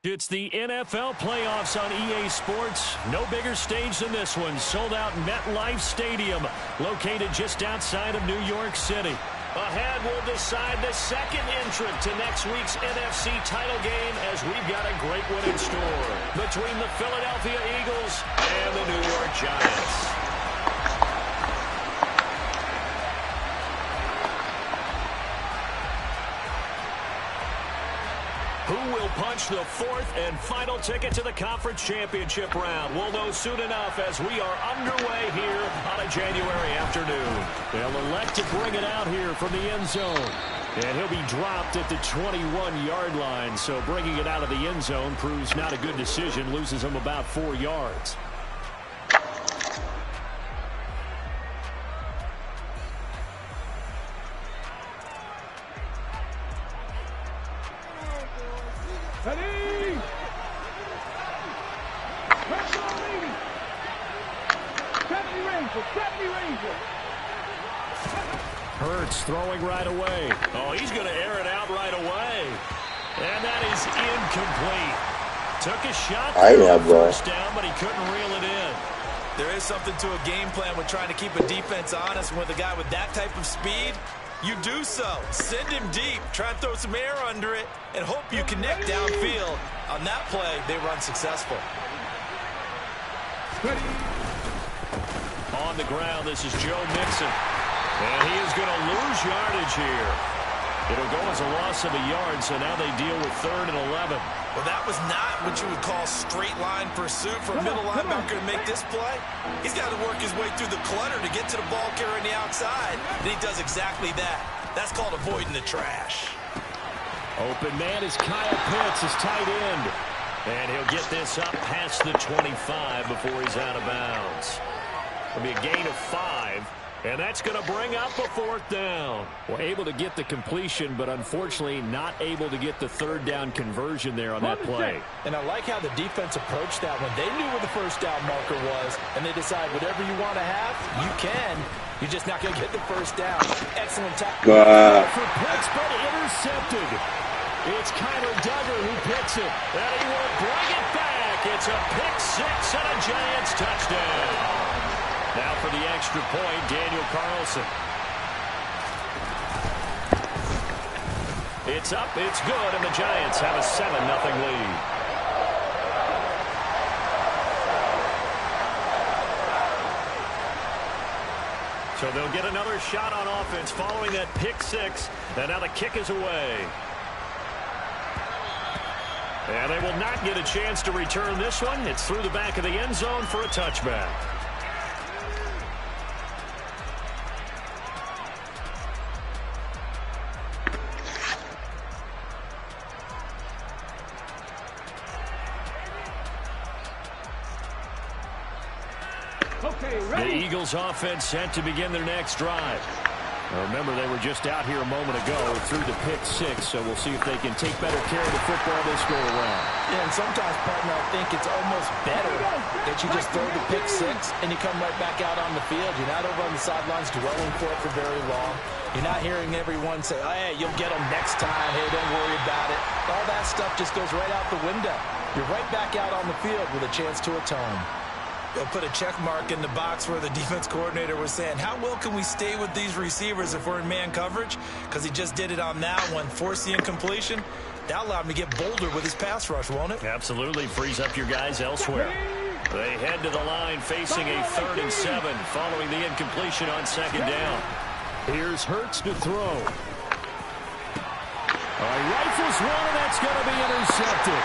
It's the NFL playoffs on EA Sports. No bigger stage than this one. Sold out MetLife Stadium, located just outside of New York City. Ahead, we'll decide the second entrant to next week's NFC title game as we've got a great one in store between the Philadelphia Eagles and the New York Giants. Who will punch the fourth and final ticket to the conference championship round? We'll know soon enough as we are underway here on a January afternoon. They'll elect to bring it out here from the end zone. And he'll be dropped at the 21-yard line. So bringing it out of the end zone proves not a good decision. Loses him about 4 yards. Hurts throwing right away. Oh, he's going to air it out right away. And that is incomplete. Took a shot for first down, but he couldn't reel it in. There is something to a game plan with trying to keep a defense honest. With a guy with that type of speed, you do so. Send him deep. Try and throw some air under it and hope you connect downfield. On that play, they were unsuccessful. On the ground, this is Joe Mixon. And he is going to lose yardage here. It'll go as a loss of a yard, so now they deal with 3rd and 11. Well, that was not what you would call straight line pursuit for a middle linebacker to make this play. He's got to work his way through the clutter to get to the ball carrier on the outside, and he does exactly that. That's called avoiding the trash. Open man is Kyle Pitts, his tight end. And he'll get this up past the 25 before he's out of bounds. It'll be a gain of 5. And that's going to bring up a 4th down. Well, able to get the completion, but unfortunately not able to get the 3rd down conversion there on that play. And I like how the defense approached that one. They knew where the first down marker was, and they decide whatever you want to have, you can. You're just not going to get the first down. Excellent tackle. For Pitts, but intercepted. It's Kyler Duggar who picks it. And he will bring it back. It's a pick 6 and a Giants touchdown. Now for the extra point, Daniel Carlson. It's up, it's good, and the Giants have a 7-0 lead. So they'll get another shot on offense following that pick 6, and now the kick is away. And they will not get a chance to return this one. It's through the back of the end zone for a touchback. The Eagles offense set to begin their next drive. Now remember, they were just out here a moment ago through the pick 6, so we'll see if they can take better care of the football this go around. Yeah, and sometimes, partner, I think it's almost better that you just throw the pick 6 and you come right back out on the field. You're not over on the sidelines dwelling for it for very long. You're not hearing everyone say, oh, hey, you'll get them next time. Hey, don't worry about it. All that stuff just goes right out the window. You're right back out on the field with a chance to atone. They'll put a check mark in the box where the defense coordinator was saying, how well can we stay with these receivers if we're in man coverage? Because he just did it on that one, force the incompletion. That'll allow him to get bolder with his pass rush, won't it? Absolutely. Frees up your guys elsewhere. They head to the line facing a 3rd and 7 following the incompletion on 2nd down. Here's Hurts to throw. Rifles one, and that's going to be intercepted.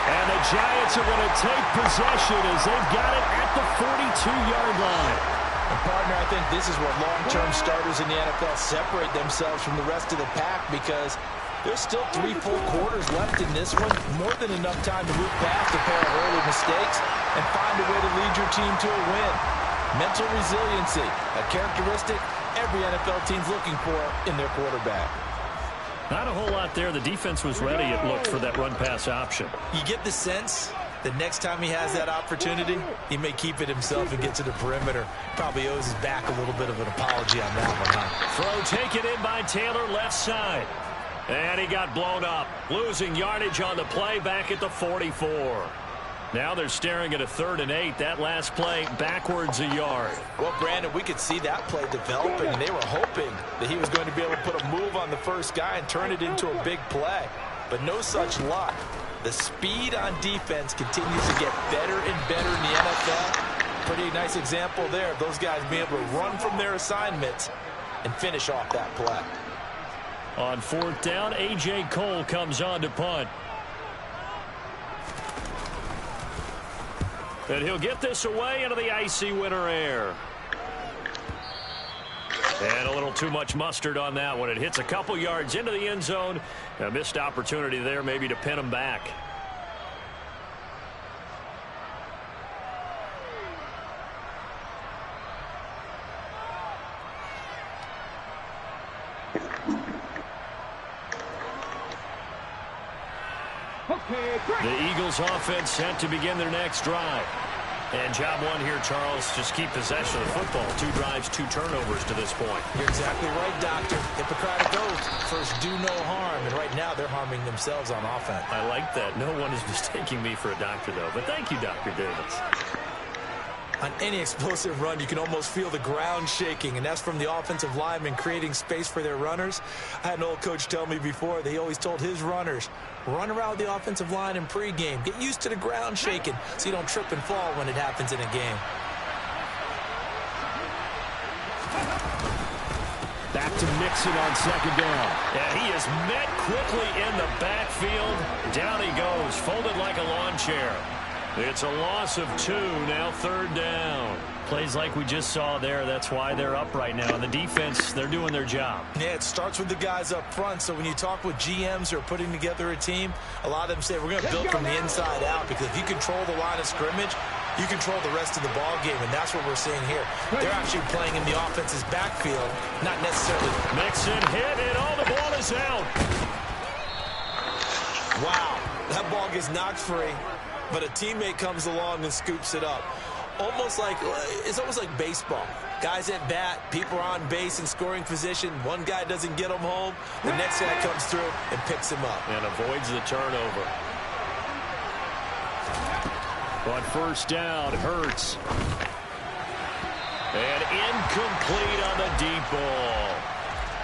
And the Giants are going to take possession as they've got it at the 42-yard line. And partner, I think this is where long-term starters in the NFL separate themselves from the rest of the pack, because there's still 3 full quarters left in this one. More than enough time to move past a pair of early mistakes and find a way to lead your team to a win. Mental resiliency, a characteristic every NFL team's looking for in their quarterback. Not a whole lot there. The defense was ready, it looked, for that run-pass option. You get the sense that next time he has that opportunity, he may keep it himself and get to the perimeter. Probably owes his back a little bit of an apology on that one, huh? Throw taken in by Taylor, left side. And he got blown up, losing yardage on the play back at the 44. Now they're staring at a 3rd and 8. That last play backwards a yard. Well, Brandon, we could see that play developing, and they were hoping that he was going to be able to put a move on the first guy and turn it into a big play. But no such luck. The speed on defense continues to get better and better in the NFL. Pretty nice example there of those guys being able to run from their assignments and finish off that play. On 4th down, A.J. Cole comes on to punt. And he'll get this away into the icy winter air. And a little too much mustard on that one. It hits a couple yards into the end zone. A missed opportunity there maybe to pin him back. The Eagles offense set to begin their next drive. And job one here, Charles, just keep possession of the football. 2 drives, 2 turnovers to this point. You're exactly right, Doctor. Hippocratic oath. First, do no harm. And right now, they're harming themselves on offense. I like that. No one is mistaking me for a doctor, though. But thank you, Dr. Davis. On any explosive run, you can almost feel the ground shaking, and that's from the offensive linemen creating space for their runners. I had an old coach tell me before that he always told his runners, run around the offensive line in pregame. Get used to the ground shaking so you don't trip and fall when it happens in a game. Back to Mixon on 2nd down. And he is met quickly in the backfield. Down he goes, folded like a lawn chair. It's a loss of 2, now 3rd down. Plays like we just saw there. That's why they're up right now. And the defense, they're doing their job. Yeah, it starts with the guys up front. So when you talk with GMs who are putting together a team, a lot of them say we're going to build from the inside out, because if you control the line of scrimmage, you control the rest of the ball game, and that's what we're seeing here. They're actually playing in the offense's backfield, not necessarily. Mixon hit, and all the ball is out. Wow, that ball gets knocked free, but a teammate comes along and scoops it up. It's almost like baseball. Guys at bat, people are on base in scoring position. One guy doesn't get them home. The next guy comes through and picks him up. And avoids the turnover. On 1st down, Hurts. And incomplete on the deep ball.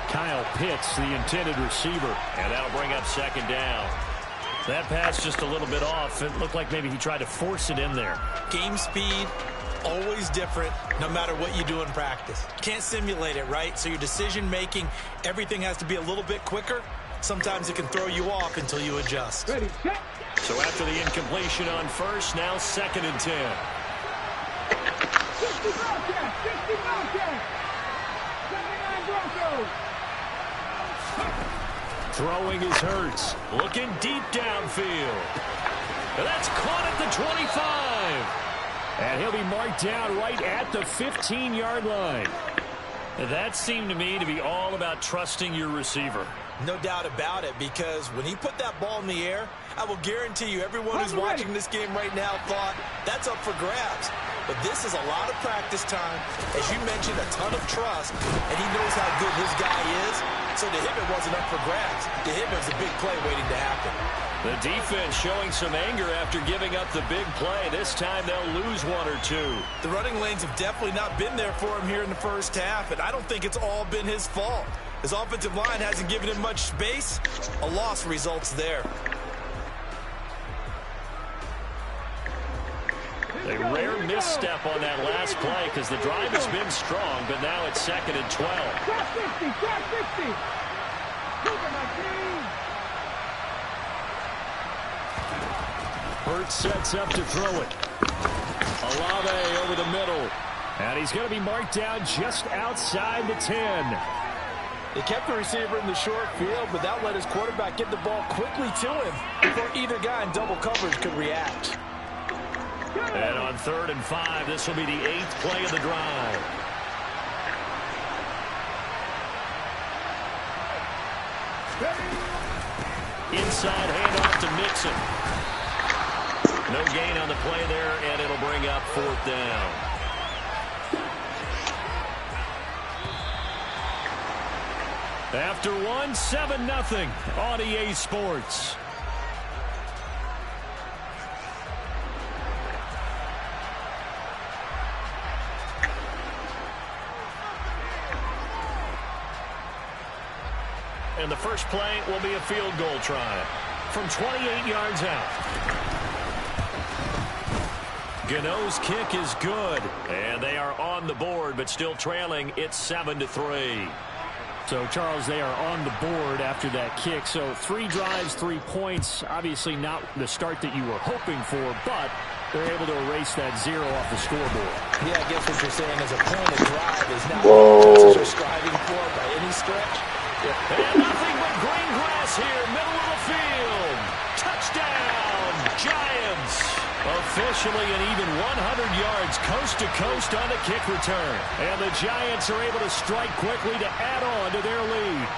Kyle Pitts, the intended receiver. And that'll bring up 2nd down. That pass just a little bit off. It looked like maybe he tried to force it in there. Game speed, always different, no matter what you do in practice. Can't simulate it, right? So your decision-making, everything has to be a little bit quicker. Sometimes it can throw you off until you adjust. Ready, set. So after the incompletion on 1st, now 2nd and 10. 60 Broncos, 60 Broncos, 79 Broncos. Throwing is Hurts. Looking deep downfield. And that's caught at the 25. And he'll be marked down right at the 15-yard line. That seemed to me to be all about trusting your receiver. No doubt about it, because when he put that ball in the air, I will guarantee you everyone who's watching this game right now thought that's up for grabs. But this is a lot of practice time. As you mentioned, a ton of trust, and he knows how good his guy is. So to him, it wasn't up for grabs. To him, it was a big play waiting to happen. The defense showing some anger after giving up the big play. This time they'll lose 1 or 2. The running lanes have definitely not been there for him here in the first half, and I don't think it's all been his fault. His offensive line hasn't given him much space. A loss results there. A rare misstep on that last play because the drive has been strong, but now it's 2nd and 12. Track 50, track 50. Look at my team. Hurts sets up to throw it. Olave over the middle. And he's going to be marked down just outside the 10. They kept the receiver in the short field, but that let his quarterback get the ball quickly to him before either guy in double coverage could react. And on 3rd and 5, this will be the 8th play of the drive. Inside handoff to Mixon. No gain on the play there, and it'll bring up 4th down. After one, 7-0 on EA Sports. And the first play will be a field goal try from 28 yards out. Gano's kick is good, and they are on the board, but still trailing. It's 7-3. So, Charles, they are on the board after that kick. So 3 drives, 3 points. Obviously not the start that you were hoping for, but they're able to erase that 0 off the scoreboard. Yeah, I guess what you're saying is a point of drive is not what you're striving for by any stretch. And nothing but green grass here, middle of the field. Touchdown, Giants. Officially an even 100 yards coast to coast on the kick return. And the Giants are able to strike quickly to add on to their lead.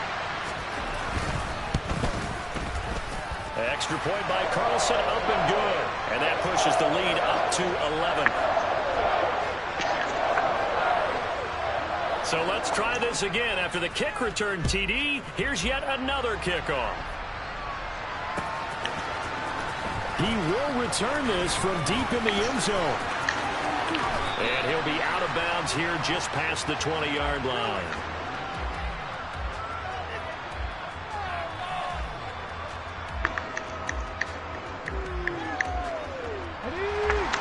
Extra point by Carlson, up and good. And that pushes the lead up to 11. So let's try this again. After the kick return TD, here's yet another kickoff. He will return this from deep in the end zone. And he'll be out of bounds here just past the 20-yard line.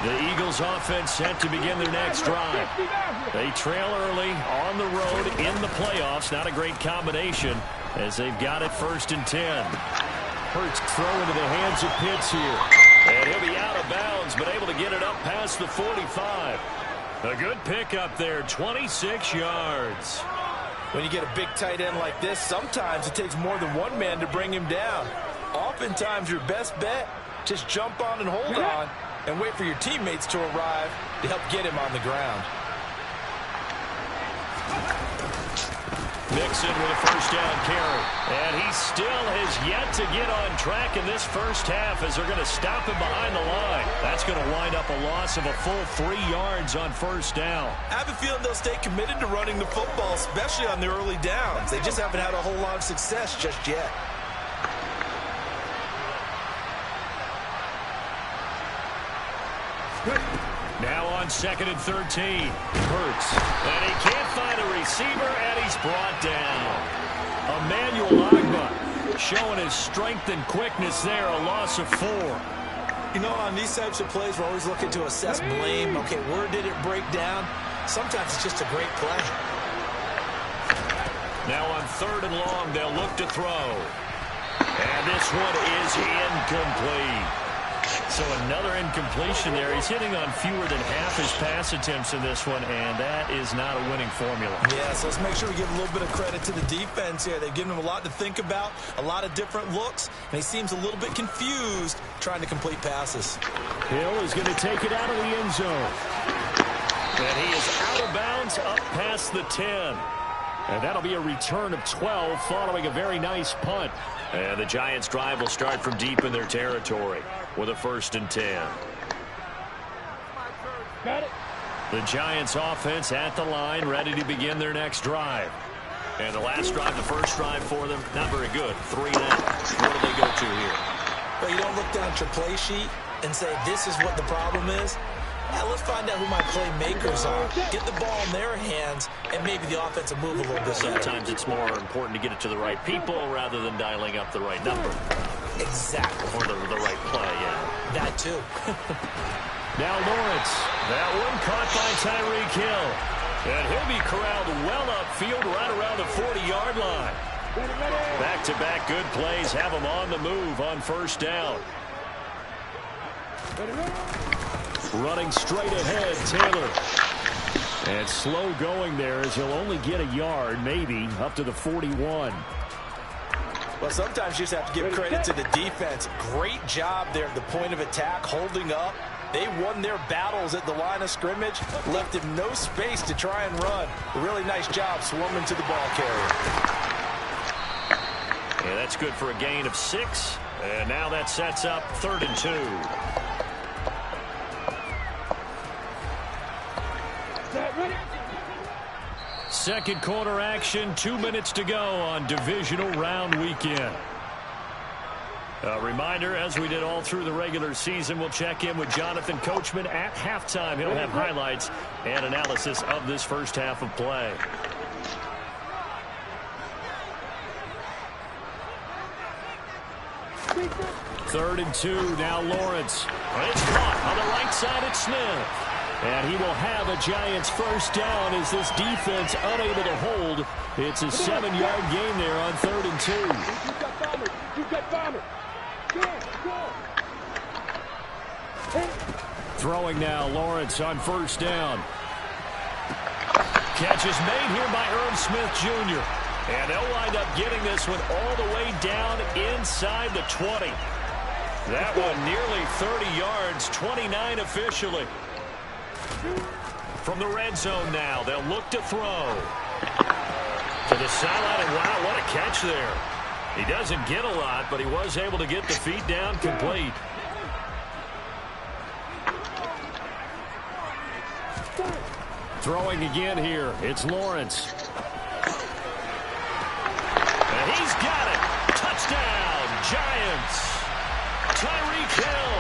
The Eagles offense set to begin their next drive. They trail early on the road in the playoffs. Not a great combination as they've got it 1st and 10. Hurts throw into the hands of Pitts here. And he'll be out of bounds, but able to get it up past the 45. A good pickup there, 26 yards. When you get a big tight end like this, sometimes it takes more than one man to bring him down. Oftentimes, your best bet, just jump on and hold on and wait for your teammates to arrive to help get him on the ground. Mixon with a 1st down carry. And he still has yet to get on track in this first half as they're going to stop him behind the line. That's going to wind up a loss of a full 3 yards on 1st down. I have a feeling they'll stay committed to running the football, especially on the early downs. They just haven't had a whole lot of success just yet. Now on 2nd and 13. Hurts. And he can't find a receiver, and he's brought down. Emmanuel Ogbah showing his strength and quickness there. A loss of 4. You know, on these types of plays, we're always looking to assess blame. Okay, where did it break down? Sometimes it's just a great play. Now on 3rd and long, they'll look to throw. And this one is incomplete. So another incompletion there. He's hitting on fewer than half his pass attempts in this one, and that is not a winning formula. Yeah, so let's make sure we give a little bit of credit to the defense here. They've given him a lot to think about, a lot of different looks, and he seems a little bit confused trying to complete passes. Hill is going to take it out of the end zone. And he is out of bounds up past the 10. And that'll be a return of 12 following a very nice punt. And the Giants' drive will start from deep in their territory with a 1st and 10. Got it. The Giants' offense at the line, ready to begin their next drive. And the last drive, the first drive for them, not very good. 3 and out. What do they go to here? Well, you don't look down at your play sheet and say, this is what the problem is. Let's find out who my playmakers are. Get the ball in their hands, and maybe the offense will move a little bit better. Sometimes it's more important to get it to the right people rather than dialing up the right number. Exactly. Or the right play, yeah. That too. Now Lawrence. That one caught by Tyreek Hill. And he'll be corralled well upfield right around the 40-yard line. Back-to-back good plays have him on the move on 1st down. Running straight ahead, Taylor. And slow going there as he'll only get a yard, maybe, up to the 41. Well, sometimes you just have to give credit to the defense. Great job there at the point of attack, holding up. They won their battles at the line of scrimmage, left him no space to try and run. A really nice job swarming to the ball carrier. Yeah, that's good for a gain of 6. And now that sets up 3rd and 2. second quarter action. 2 minutes to go on divisional round weekend. A reminder, as we did all through the regular season, we'll check in with Jonathan Coachman at halftime. He'll have highlights and analysis of this first half of play. Third and 2, now Lawrence. And it's caught on the right side at Smith. And he will have a Giants first down as this defense unable to hold. It's a 7-yard gain there on 3rd and 2. You got bomber. Throwing now, Lawrence on first down. Catch is made here by Irv Smith Jr. And they'll wind up getting this one all the way down inside the 20. That one nearly 30 yards, 29 officially. From the red zone now, they'll look to throw. To the sideline, and wow, what a catch there. He doesn't get a lot, but he was able to get the feet down complete. Throwing again here, it's Lawrence. And he's got it. Touchdown, Giants. Tyreek Hill,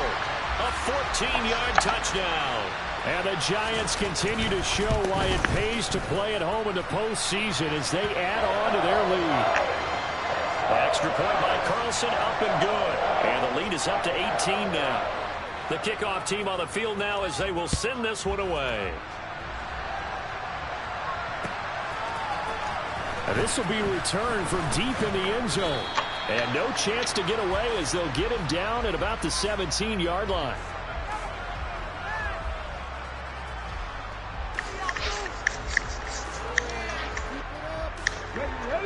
a 14-yard touchdown. And the Giants continue to show why it pays to play at home in the postseason as they add on to their lead. Extra point by Carlson, up and good. And the lead is up to 18 now. The kickoff team on the field now as they will send this one away. And this will be returned from deep in the end zone. And no chance to get away as they'll get him down at about the 17-yard line.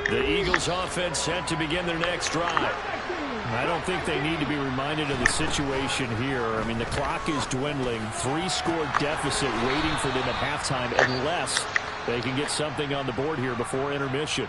The Eagles offense set to begin their next drive. I don't think they need to be reminded of the situation here. I mean, the clock is dwindling. 3-score deficit waiting for them at halftime unless they can get something on the board here before intermission.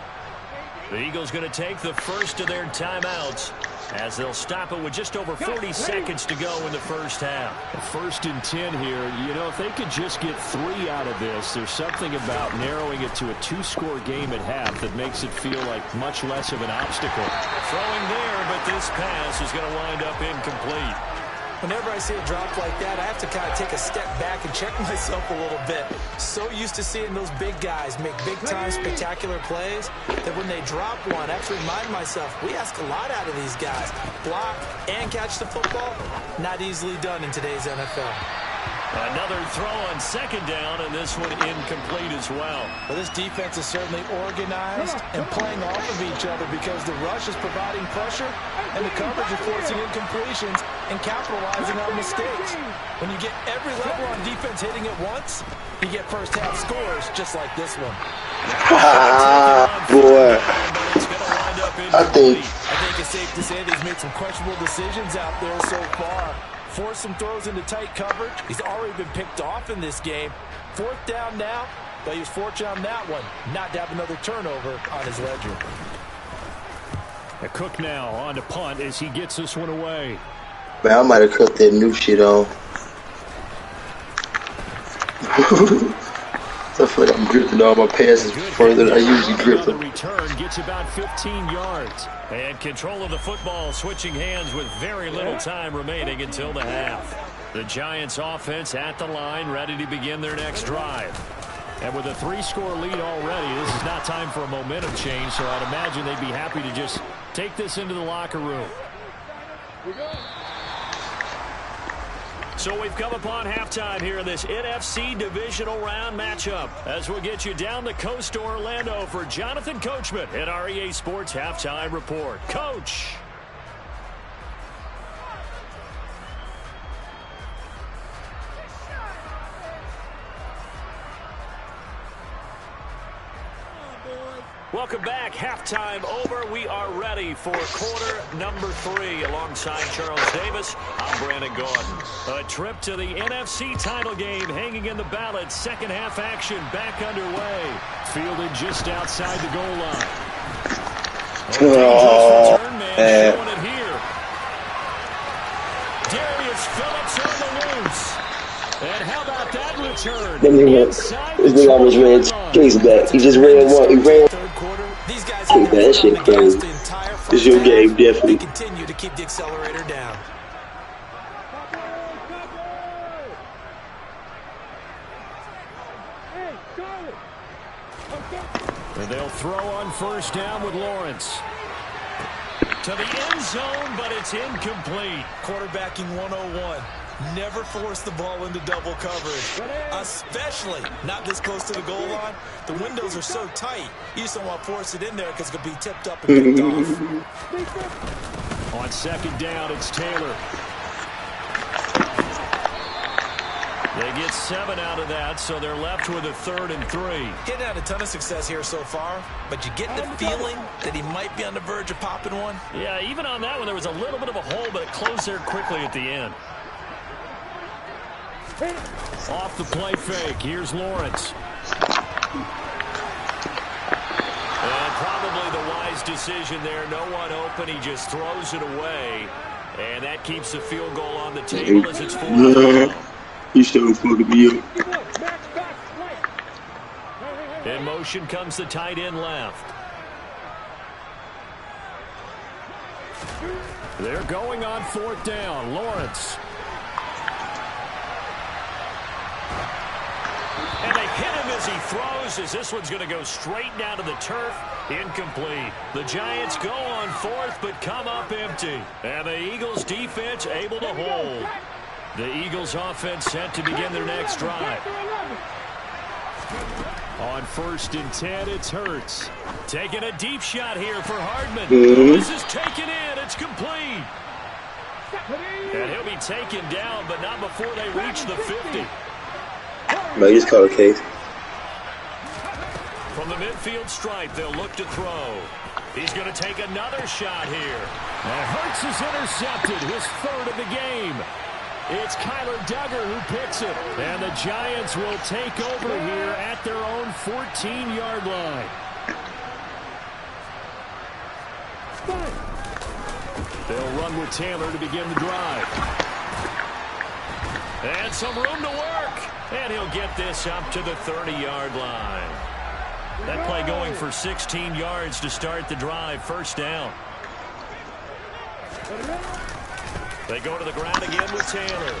The Eagles going to take the first of their timeouts as they'll stop it with just over 40 seconds to go in the first half. 1st and 10 here. You know, if they could just get 3 out of this, there's something about narrowing it to a 2-score game at half that makes it feel like much less of an obstacle. Throwing there, but this pass is going to wind up incomplete. Whenever I see a drop like that, I have to kind of take a step back and check myself a little bit. So used to seeing those big guys make big-time spectacular plays that when they drop one, I have to remind myself, we ask a lot out of these guys. Block and catch the football, not easily done in today's NFL. Another throw on 2nd down, and this one incomplete as well. Well, this defense is certainly organized and playing off of each other because the rush is providing pressure and the coverage is forcing incompletions and capitalizing on mistakes. When you get every level on defense hitting at once, you get first-half scores just like this one. Boy. I think it's safe to say that he's made some questionable decisions out there so far. Forced some throws into tight coverage. He's already been picked off in this game. 4th down now, but he was fortunate on that one not to have another turnover on his ledger. A Cook now on to punt as he gets this one away. Man, I might have cut that new shit on. I feel like I'm drifting all my passes further than I usually drift them. The return gets about 15 yards. And control of the football switching hands with very little time remaining until the half. The Giants offense at the line ready to begin their next drive. And with a 3-score lead already, this is not time for a momentum change, so I'd imagine they'd be happy to just take this into the locker room. So we've come upon halftime here in this NFC divisional round matchup as we'll get you down the coast to Orlando for Jonathan Coachman at our EA Sports Halftime Report. Coach. Welcome back. Halftime over. We are ready for quarter number 3. Alongside Charles Davis, I'm Brandon Gordon. A trip to the NFC title game hanging in the balance. Second half action back underway. Fielded just outside the goal line. Return man showing it here. Darius Phillips on the loose. And how about that return? Then he ran. inside This the nigga almost ran 20-yard 2 line. Ks back. He just ran one. He ran. Third quarter, these guys Okay, had their that foot on shit the gas crazy. the entire It's first your half. game, They definitely. continue to keep the accelerator down. And they'll throw on first down with Lawrence. To the end zone, but it's incomplete. Quarterbacking 101. Never force the ball into double coverage, especially not this close to the goal line. The windows are so tight, you just don't want to force it in there because it could be tipped up and picked off. On second down, it's Taylor. They get 7 out of that, so they're left with a 3rd and 3. Getting had a ton of success here so far, but you get the feeling that he might be on the verge of popping one. Yeah, even on that one, there was a little bit of a hole, but it closed there quickly at the end. Off the play fake, here's Lawrence. And probably the wise decision there. No one open, he just throws it away. And that keeps the field goal on the table as it's 4th down. You still fucking me up. In motion comes the tight end left. They're going on 4th down. Lawrence. And they hit him as he throws, as this one's going to go straight down to the turf. Incomplete. The Giants go on 4th, but come up empty. And the Eagles defense able to hold. The Eagles offense set to begin their next drive. On 1st and 10, it's Hurts. Taking a deep shot here for Hardman. This is taken in. It's complete. And he'll be taken down, but not before they reach the 50. No, you just caught a case. From the midfield stripe, they'll look to throw. He's going to take another shot here. And Hurts is intercepted, his 3rd of the game. It's Kyler Duggar who picks it. And the Giants will take over here at their own 14-yard line. They'll run with Taylor to begin the drive. And some room to work. And he'll get this up to the 30-yard line. That play going for 16 yards to start the drive. 1st down. They go to the ground again with Taylor.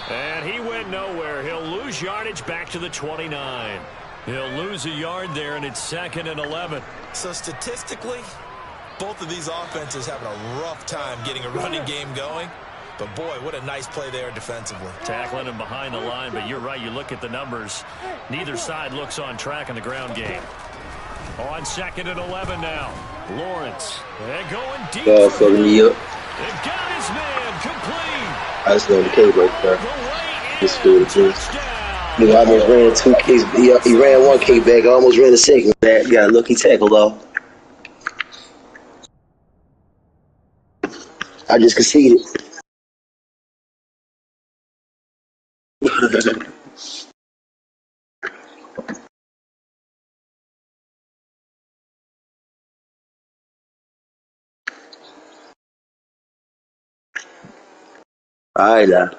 And he went nowhere. He'll lose yardage back to the 29. He'll lose a yard there, and it's 2nd and 11. So statistically, both of these offenses having a rough time getting a running game going. But, boy, what a nice play there defensively. Tackling him behind the line, but you're right. You look at the numbers. Neither side looks on track in the ground game. On 2nd and 11 now. Lawrence. And going deep. Oh, fucking me up. They've got his man complete. I just know the K right there. The way This in. field is. Touchdown. Nigga almost ran 2 Ks. He ran 1 K back. I almost ran a second back. Got a lucky tackle, though. I just conceded. Alright, now.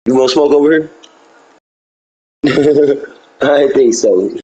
You want to smoke over here? I didn't think so.